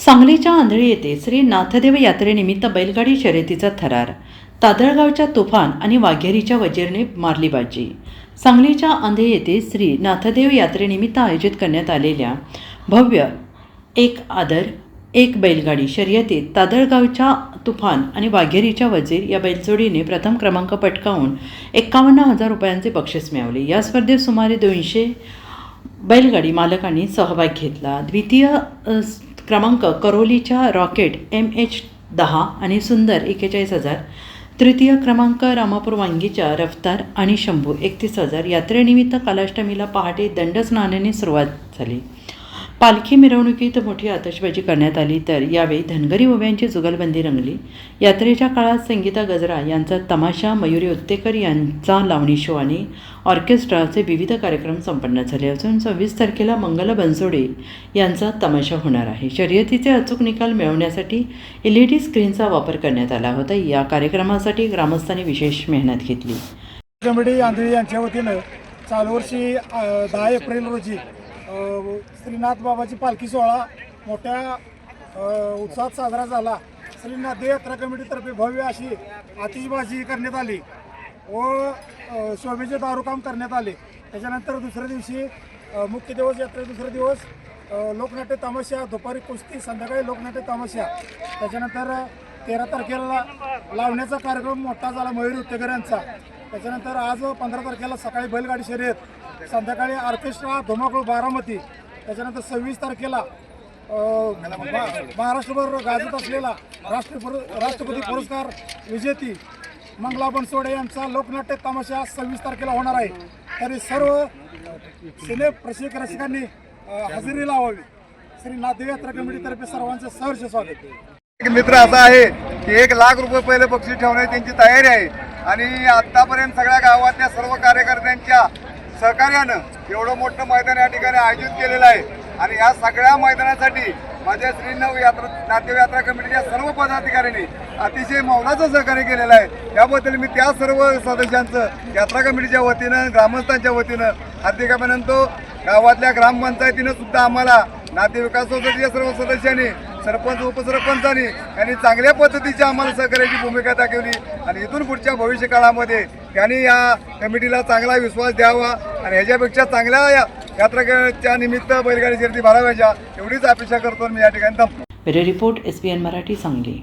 सांगलीच्या आंधळी येथे श्री नाथदेव यात्रेनिमित्त बैलगाडी शर्यतीचा थरार, तादळगावच्या तुफान आणि वाघेरीच्या वजीरने मारली बाजी. सांगलीच्या आंधळी येथे श्री नाथदेव यात्रेनिमित्त आयोजित करण्यात आलेल्या भव्य एक आदर एक बैलगाडी शर्यतीत तादळगावच्या तुफान आणि वाघेरीच्या वजीर या बैलजोडीने प्रथम क्रमांक पटकावून 51,000 रुपयांचे बक्षीस मिळवले. या स्पर्धेत सुमारे 200 बैलगाडी मालकांनी सहभाग घेतला. द्वितीय क्रमांक करोलीच्या रॉकेट MH10 आणि सुंदर 41,000. तृतीय क्रमांक रामापूर वांगीच्या रफ्तार आणि शंभू 31,000. यात्रेनिमित्त कालाष्टमीला पहाटे दंडस्नानाने सुरुवात झाली. पालखी मिरवणुकीत मोठी आतषबाजी करण्यात आली. तर यावेळी धनगरी ओव्यांची जुगलबंदी रंगली. यात्रेच्या काळात संगीता गजरा यांचा तमाशा, मयुरी उत्तेकर यांचा लावणी शो आणि ऑर्केस्ट्राचे विविध कार्यक्रम संपन्न झाले असून 26 तारखेला मंगल बनसोडे यांचा तमाशा होणार आहे. शर्यतीचे अचूक निकाल मिळवण्यासाठी LED स्क्रीनचा वापर करण्यात आला होता. या कार्यक्रमासाठी ग्रामस्थांनी विशेष मेहनत घेतली. कमिटी आंधळी यांच्या वतीनं चालू वर्षी 10 एप्रिल रोजी श्रीनाथ बाबाची पालखी सोहळा मोठ्या उत्साहात साजरा झाला. श्री नाथदेव यात्रा कमिटीतर्फे भव्य अशी आतिषबाजी करण्यात आली व शोभेचे दारूकाम करण्यात आले. त्याच्यानंतर दुसऱ्या दिवशी मुख्य दिवस यात्रे दुसरा दिवस लोकनाट्य तमाशा, दुपारी कुस्ती, संध्याकाळी लोकनाट्य तमाशा. त्याच्यानंतर 13 तारखेला लावण्याचा कार्यक्रम मोठा झाला मयुरी उत्तेकर यांचा. त्याच्यानंतर आज 15 तारखेला सकाळी बैलगाडी शर्यत, संध्याकाळी ऑर्केस्ट्रा धुमाकूळ बारामती. त्याच्यानंतर 26 तारखेला महाराष्ट्रभर गाजत असलेला राष्ट्रपती पुरस्कार विजेती मंगला बनसोडे यांचा लोकनाट्य तमाशा 26 तारखेला होणार आहे. तरी सर्व सिने रसिकांनी हजेरी लावावी. श्री नाथदेव यात्रा कमिटीतर्फे सर्वांचं सहर्ष स्वागत. एक मित्र असा आहे की 1 लाख रुपये पहिले बक्षीस ठेवण्याची त्यांची तयारी आहे आणि आतापर्यंत सगळ्या गावातल्या सर्व कार्यकर्त्यांच्या सहकार्यानं एवढं मोठं मैदान या ठिकाणी आयोजित केलेलं आहे. आणि या सगळ्या मैदानासाठी माझ्या श्री नाथदेव यात्रा कमिटीच्या सर्व पदाधिकाऱ्यांनी अतिशय मौलाचं सहकार्य केलेलं आहे. त्याबद्दल मी त्या सर्व सदस्यांचं यात्रा कमिटीच्या वतीनं, ग्रामस्थांच्या वतीनं हार्दिक अभिनंदन. गावातल्या ग्रामपंचायतीनं सुद्धा आम्हाला नाथदेव विकास सोसायटीच्या सर्व सदस्यांनी, सरपंच, उपसरपंचांनी यांनी चांगल्या पद्धतीची आम्हाला सहकार्याची भूमिका दाखवली आणि इथून पुढच्या भविष्य काळामध्ये त्यांनी या कमिटीला चांगला विश्वास द्यावा आणि ह्याच्यापेक्षा चांगल्या यात्रेच्या निमित्त बैलगाडी शर्यती भराव्याच्या एवढीच अपेक्षा करतो. मी या ठिकाणी थांबतो. Bureau report SBN Marathi, Sangli.